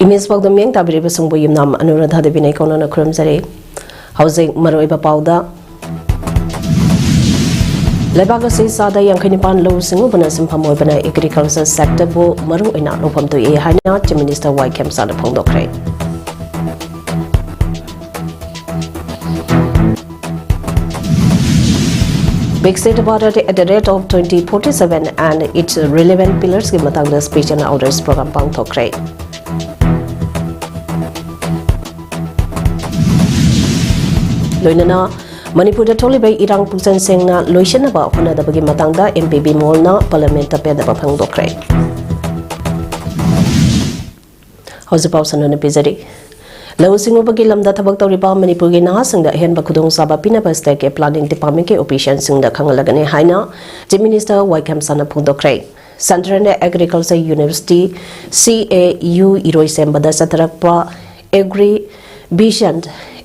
Image PAODAM yang tabiri basungbo yumnam Anuradha Devi nei kono na khuram jare housing maroiba pauda Lebaga se sada yang khanipan lo singu bana simpham oi bana agriculture sector bo maru ina lopam to e haina Chief Minister Y Kemsa na phongdokre Big state about it at the rate of 2047 and its relevant pillars ki matang the speech and orders program pang thokre Loinana Manipur Tolibai Irang Pusan Sengna Loishanaba Hona the Bagi Matanga MPB Molna Parliament Peda Bapang Dokre House of Pausan on a Pizari Losing over Gilam that about the Riba Manipur Nasing the Hen Bakudong Saba Pinabasteke planning department operations in the Kangalagane Haina, Chief Minister Y Kemsa Pundokre. Central Agriculture University CAU Iroisembada Satarakpa Agri Vision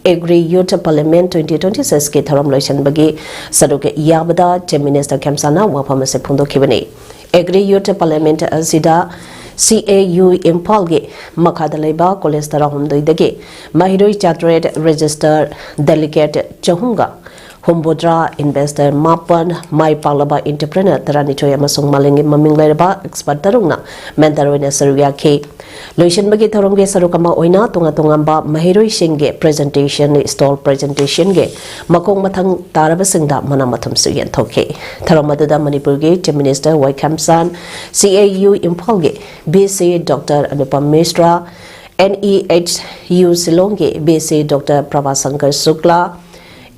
Agri Youth Parliament 2026 ke tharam loisan bagi saruke yabada Chief Minister Kemsana wapama se phundo khibani Agri Youth Parliament asida CAU Impal ge makhada leiba college tarahum doidage mahiroi chartered registered delegate chahunga Hombodra investor Mapan Mai Palaba entrepreneur Tarani Choya Masung Malingi Maming Lerba expert Tarungna Mentarona Saruya K. Loishan Bagi Tarunge Sarukama Oina Tunga Tungamba Mahiroi Shinge presentation stall presentation ge Makong Matang Tarabasingda Manamatum Suyan Toke Taramadada Manipurge Chief Minister Y Kemsan CAU Impalge BC Dr. Anupam Mishra NEHU Silonge BC Dr. Prabhasankar Sukla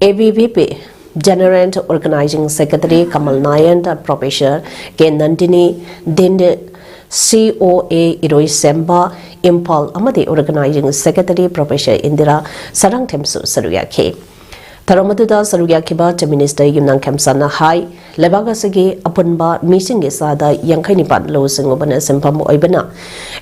ABVP General Organizing Secretary Kamal Nayan Professor K. Nandini Dinde COA Iroi Semba Impal Amadi Organizing Secretary Professor Indira Sarang Temsu Saruya K. Taramaduda Saruya Kiba Chief Minister Yumnang Kemsana Hai Lebaga Sagi Apunba Missing Sada Yankainipan Lo Singobana Sempam Oibana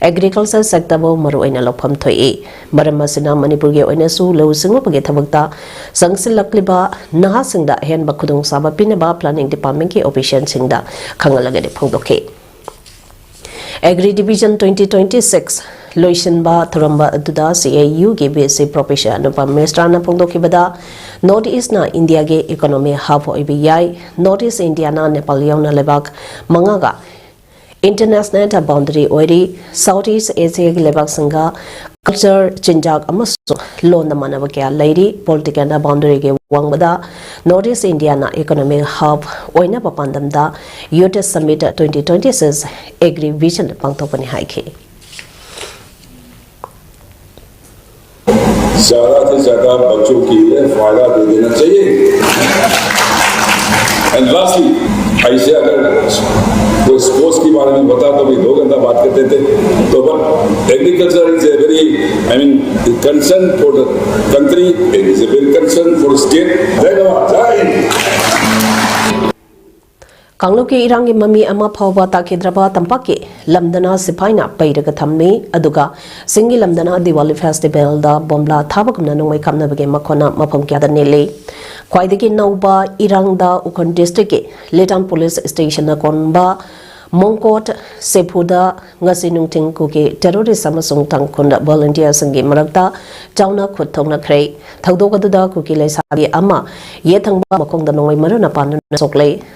Agriculture Sector Maruina Lopam Toy Maramasina Manipurge Oinasu Lo Singopage Tabakta Sangsilakliba Naha Singda Hen Bakudung Saba Pinaba Planning Department Ki Operation Singda Kangalagade Pondoke Agri Division 2026 Loishanba Tharamba Duda CAU GBC Professor Anupam Mestrana Pondokibada Northeast na India ge economy hub OBI Northeast India na Nepal yauna lebak mangaga international boundary oiri Southeast Asia ge lebak sanga culture chinjak amasu lon na manaba kya lairi political na boundary ge wangbada Northeast India na economic hub oina papandamda Youth Summit 2026 Agri Vision pangthopani haike ज़्यादा से ज़्यादा बच्चों की फायदा दे देना चाहिए and lastly ऐसे अगर कोई स्पोर्ट्स की बारे में बता तो भी 2 घंटा बात करते थे तो but agriculture is a very I mean concern for the country it is a very concern for state Kangloki irangi mami ama phawba takhidraba tampaki lamdana sipaina pairaga thammi aduga singi lamdana Diwali festival da bombla thabakna nongmai kamnabage makhona mapham kyada nele khwaidagi nauba irangda Ukon district ke Letan police station na konba Mongkot Sepuda ngasi nungting kuki terrorist amasung tangkunda volunteer sangi marakta chauna khuthongna khrei thagdogaduda kuki leisabi ama yethangba makongda nongmai maruna panna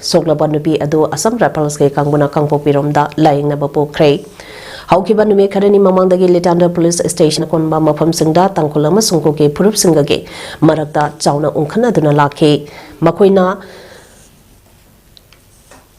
soklaba nupi adu Assam Rifles ke kangbuna kangpopiromda laingna bapo khrei haukiba nume kharani mamangdagi Letanda police station konba mafam singda tangkulama sungkuki purup singage marakta chauna ungkhana duna lakhe makoina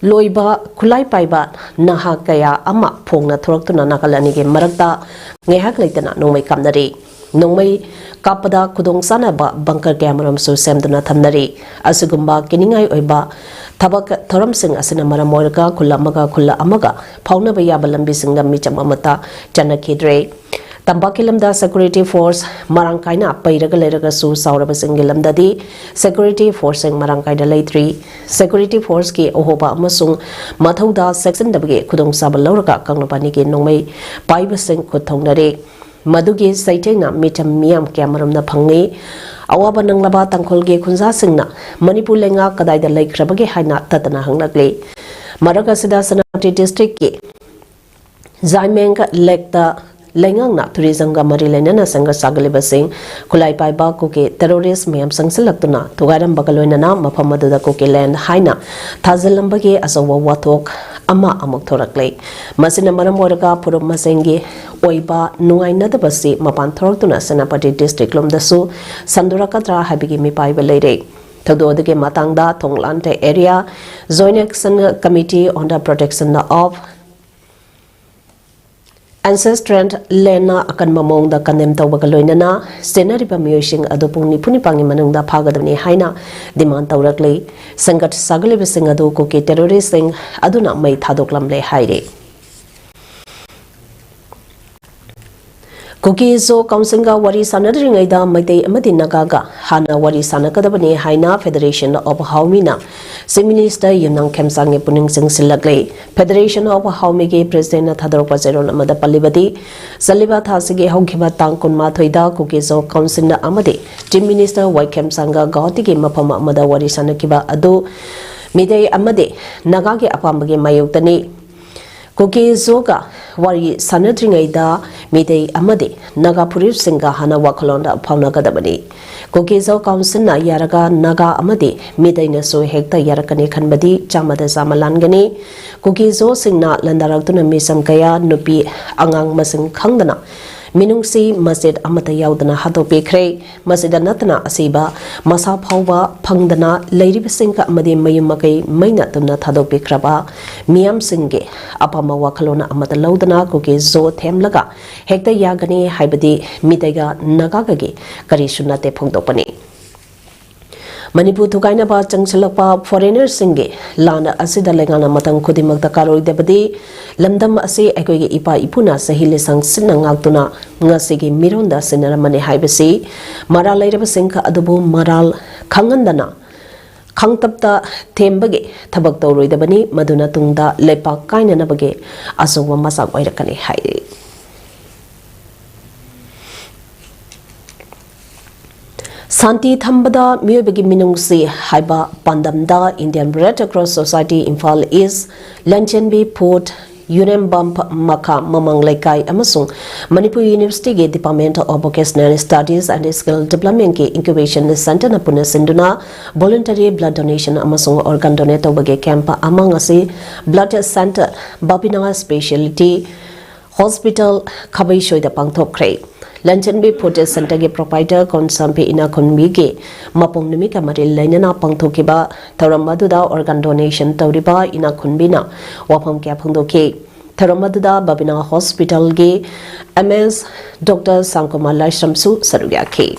Loiba Kulai Paiba Naha Kaya Ama Pongna Thoroktuna Nakalani ge Marakta Ngehak Laitana Nongmai Kamnari Nongmai Kapada Kudong Sanaba Bunker Cameram Su Semduna Thamnari Asugumba Kiningai Oiba Tabak Thoram Sing Asina Maramoraga Kulamaga Kula Amaga Pauna Bayaba Lambi Singa Micham Amata Jana Kidre Tambakilamda Security Force Marangkaina Pairaga Leraga Su Sauraba Singilamdadi Security Force Marangkaida Laitri Security Force ki Ohoba Amasung Mathauda Section Dabge Kudong Sabalauraga Kangnapani ki Nongmai Paiba Sing Kuthongnare Madugi Saitena Mitam Miam Kamaram na Pangi Awaba Nanglaba Tangkolge Kunza Singna Manipur Lenga Kadaida Lake Rabage Haina Tatana Hangnakle Maragasida Sanati District ki Zaimeng Lekta Lengang tourism ga mari lenana sanga sagaleba sing kulai pai ba ko ke terrorist mayam sangsilaktuna tugaram bagaloina na mafamadu da ko ke land haina thazalam bage asawa wathok ama amuk thoraklei masina maram oraga purum masengi oiba nungaina da basi mapan thortuna senapati district lomdasu sandura kadra habigi mi pai belere Tadodage Matangda, Tonglante area, Joint Action Committee on the Protection of Ancestral Lena akan mamong da kanem tawagaloinana, Senari Pamusing Adopung Nipuni Pangimanung da Pagadani Haina, demand Taurakli, Sangat Sagalibising Adu Koki terroristing, Aduna May Tadoklamle Haide. Kuki zo Kaunsinga wari sanadring aida maitei amadi nagaga hana wari sanakadabani haina Federation of Haumina si Minister Yunang Kemsange puning sing silagle Federation of Haumige President Thadorpa Zeron amada palibadi saliba thasige hongkiba tangkun mathoida kuki zo Kaunsinga amadi Chief Minister Y Kemsanga gautige mapama amada wari sanakiba adu midei amadi nagage apambage mayuktani Kuki zoga wari sanadring aida midei amadi naga purif singa hana wakalonda phaunagadabani Kuki zo council na yaraga naga amadi midei na so hekta yarakani khanbadi chamada samalangani Kuki zo singna landaratuna misam kaya nupi angang masing khangdana Minungsi masjid amata yaudana hatope kre masjid natna asiba masa phauba phangdana leirib singka amadi mayum makai maina tumna thadope kraba miyam singge apama wakhalona amata laudana kuke zo themlaga hekta yagani haibadi midaiga nagagage kari sunate phongdopani Manipur Thukaina ba changchalakpa foreigner singge lana asida lengana matang khudimakta karoi debadi lamdam ase aikoge ipa ipuna sahile sang sinna ngaktuna ngasigi mironda sinaramane haibasi maral leiraba singka adubu maral khangandana khangtapta thembage thabak tawroi debani maduna tungda lepa kaina nabage asowa masak oirakani hai Santi Thambada Muyabagi Minungsi Haiba Pandamda Indian Red Cross Society Imphal East Lanchenbi Port Urembump Maka Mamang Laikai Amasung Manipur University ge Department of Vocational Studies and Skill Development ge Incubation Center na Pune Sinduna Voluntary Blood Donation Amasung Organ Donate bage camp among asi Blood Center Babina Specialty Hospital Kabai Shoida Pangthop Kray Lanchenbi Port Center ge provider Konsampe ina konmige mapong numika mari lainana pangthokiba tharamaduda organ donation tawriba ina kunbina wapam kya phangdoke tharamaduda Babina Hospital ge MS Dr. Sankoma Laishamsu sarugya ke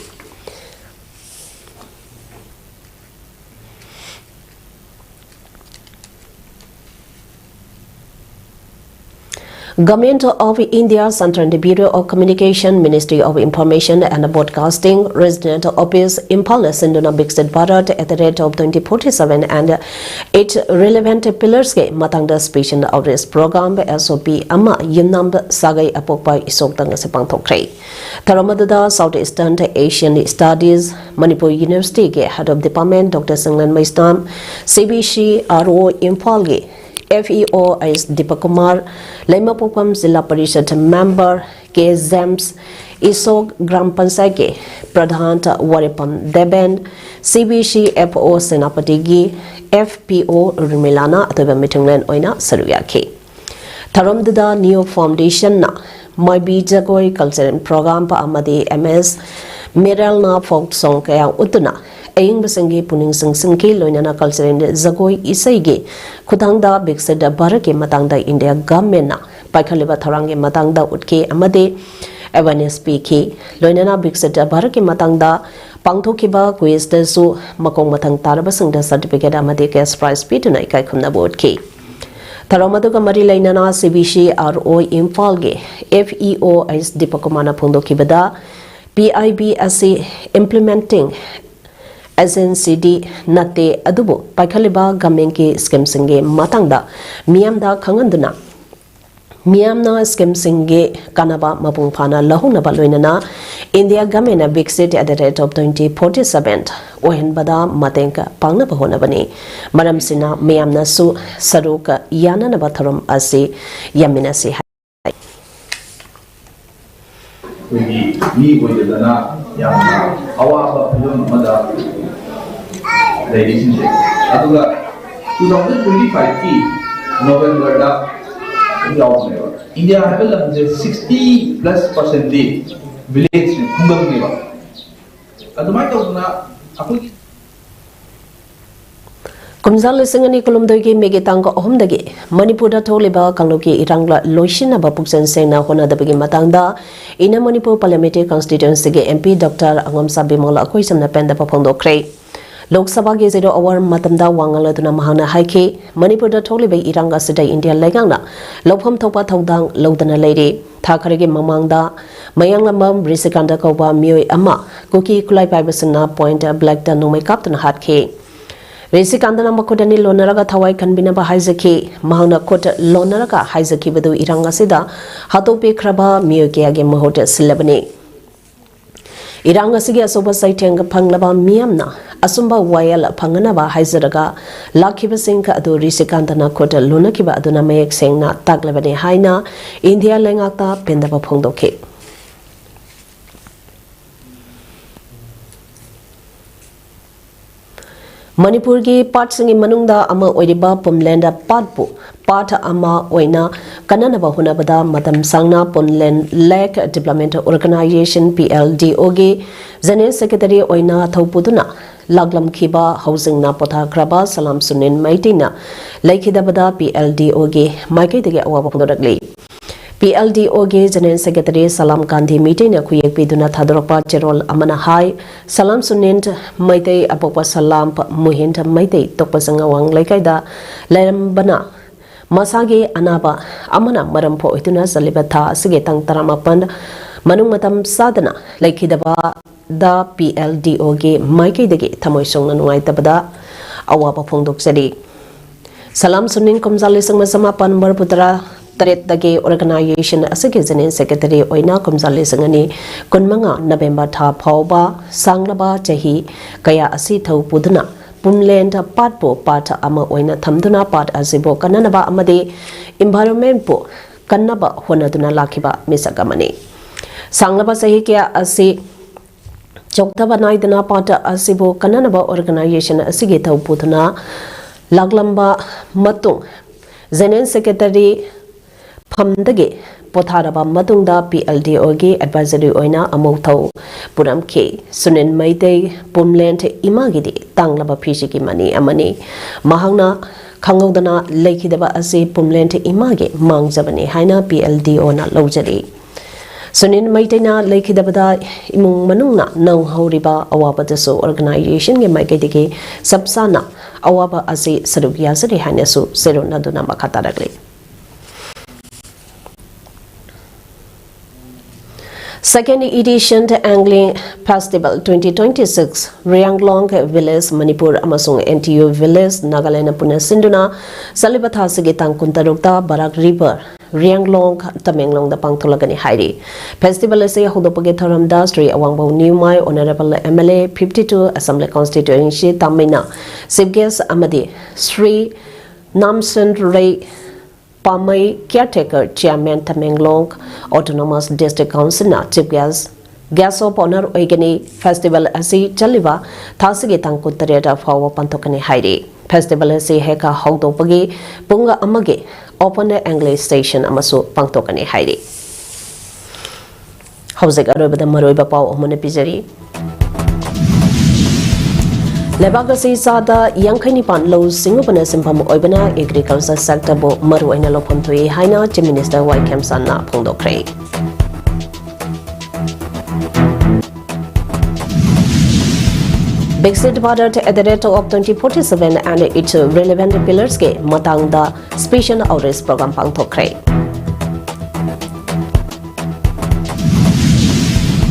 Government of India Central Bureau of Communication, Ministry of Information and Broadcasting, Resident Office, Impala Sinduna Bixed Bharat at the rate of 2047 and 8 relevant pillars ke Matangda Special Outreach Program SOP Ama Yunam Sagai Apokpa Isok Tanga Sepangthokre. Taramadada Southeastern Asian Studies, Manipur University ke Head of Department Dr. Sanglan Maistam, CBC RO Imphal ge FEO is Deepakumar, Laimapopam Zilla Parishad Member, K. Zems, Isog Gram Pansake, Pradhan Waripam Deben, CBC FO Senapatigi, FPO Rimilana, at the Mitungland Oina, Saruyaki. Taramdada New Foundation na, Maibi Jagoi Cultural Program pa Amadi MS, Miral na folk song kaya utuna. Aying basangi puning sing loinana culture in Zagoi Isaigi, Kutangda Bixeda Barake Matangda India Gamena, Paikaliba Tarangi Matangda Utke Amade, Awareness PK, Loinana Bixeda Barake Matangda, Pangtokiba, Quiz de Zoo, Makong Matang Tarabasang the certificate Amade Gas Prize Pituna Kaikunda Board Taramaduga Marilainana CBC RO Imphal FEO is Deepakumana Pundo Kibada, PIBSC implementing SNCD Nate Adubo Paikaliba Gamenki Skemsinge Matangda Miamda Kanganduna Miamna Skemsinge Kanaba Mapungpana Lahuna Baluinana India Gamena Big City at the rate of 2047 Ohenbada Matenka Pangna Bahonabani Madam Sina Miamna Su Saruka Yana Nabatharam Asi Yaminasi ꯑꯩꯈꯣꯏꯒꯤ ꯃꯤ ꯑꯣꯏꯗꯗꯅ ꯌꯥꯝꯅ ꯑꯋꯥꯕ ꯐꯤꯚꯝ ꯑꯃꯗ ꯂꯩꯔꯤꯁꯤꯡꯁꯦ ꯑꯗꯨꯒ 2025ꯀꯤ ꯅꯣꯕꯦꯝꯕꯔꯗ ꯌꯥꯎꯕꯅꯦꯕ India ꯍꯥꯏꯕ ꯂꯝꯁꯦ 60+% village ꯈꯨꯡꯒꯪꯅꯦꯕ ꯑꯗꯨꯃꯥꯏꯅ ꯇꯧꯗꯅ ꯑꯩꯈꯣꯏꯒꯤ kumzal lising ani kulumdoi ki mege tangko ahumdagi manipur da tholiba kangloki irangla loishinaba puksen sena honadabagi matangda ina manipur parliamentary constituency ge MP Dr. Angam Sabimol akoi samna penda paphongdokre Lok Sabha ge zero awar matamda wangaladuna mahana haiki manipur da tholiba iranga sidai India laigangna lopham thopa thodang lodana leiri thakarege mamangda mayanglamam risikanda koba mioi ama koki kulai paibasna point black da no makeup tuna hatke Resikandana makodani lonaraga thawai kanbina ba haizaki mahana kot lonaraga haizaki badu iranga sida hatope khraba miyoke age mahote silabani iranga sigi asoba saiteng phanglaba miyamna asumba wayal phangana ba haizaraga lakhiba singka adu resikandana kot lonakiba aduna mayek sengna taglabani haina India lengakta pendaba phongdoke Manipur ki part singi manungda ama oiriba Puntland patpu part ama oina kananaba hunabada matam sangna Puntland Lake Development Organization PLDO ge General Secretary oina thopuduna laglam khiba housing na potha graba salam sunin maitina laikhidabada PLDO ge maikai dege awaba phudakli PLDO ge General Secretary Salam Gandhi meeting na khuyek piduna thadropa cherol amana hai salam sunint maitai apokpa salam muhinta maitai tokpasanga wang laikaida lerambana masage anaba amana maram pho ituna saliba tha asige tang taramapan manung matam sadana laikhidaba da PLDO ge maikai dege thamoi songna nuai tabada awaba phongdoksari salam sunin komjali sangma samapan barputra Taret dagi organization asige General Secretary oina komjali sangani kunmanga November tha phauba sanglaba chahi kaya asi thau puduna Puntland patpo pat ama oina thamduna pat asibo kananaba amade environment po kannaba honaduna lakhiba misagamani sanglaba chahi kya asi choktaba naidana pat asibo kananaba organization asige thau puduna laglamba matung General Secretary Phamdage potharaba matungda PLDO ge advisory oina amauthau puramke sunen maitei Puntland imagidi tanglaba phishiki mani amani mahangna khangaudana leikhidaba ase Puntland image mangjabani haina PLDO na lojari sunen maitena leikhidabada imung manungna nau hauriba awabadaso organization ge maikedege sabsana awaba ase sarugya sari haina su serona duna makhataragli Second edition Angling Festival 2026 Rianglong Village Manipur amasung NTU Village Nagaland puna sinduna salibatha sige tangkuntarukta Barak River Rianglong Tamenglong da pangtholagani hairi festival ase hodopage thoramda Sri Awangbo Newmai Honorable MLA 52 Assembly Constituency Tamina Chief Guest amadi Sri Namsen Ray Pamai Caretaker Chairman Tamenglong Autonomous District Council na Chief Guest of Honor Oigani Festival asi chaliba thasige tangkuntareta fawa pantokani hairi Festival asi heka haudopagi punga amage Open English Station amasu pangtokani hairi Hauzik arobada maroiba pau omone pizari Lebagasi sada yangkhaini pan lo singupana simpam oibana agriculture sector bo maru aina lopham thui haina Chief Minister Y Kemsan na phongdokre Brexit Bharat at the rate of 2047 and its relevant pillars ke matang da special outreach program pangthokre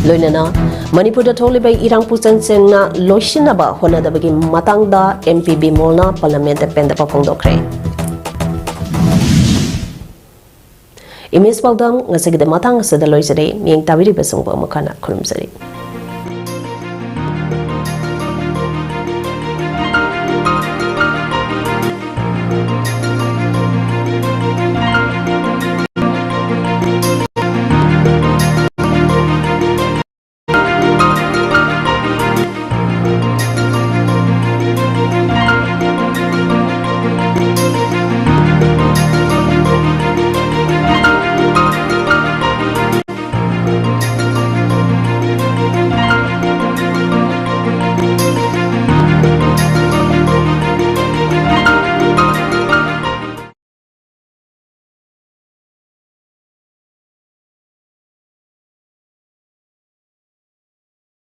Loinana Manipur da tholibai irang pusan sengna loishinaba honadabagi matangda MPB molna parliament penda paphongdokre Imis PAODAM ngasigi de matang sada loisare miyeng tabiri besungba makana khurumsari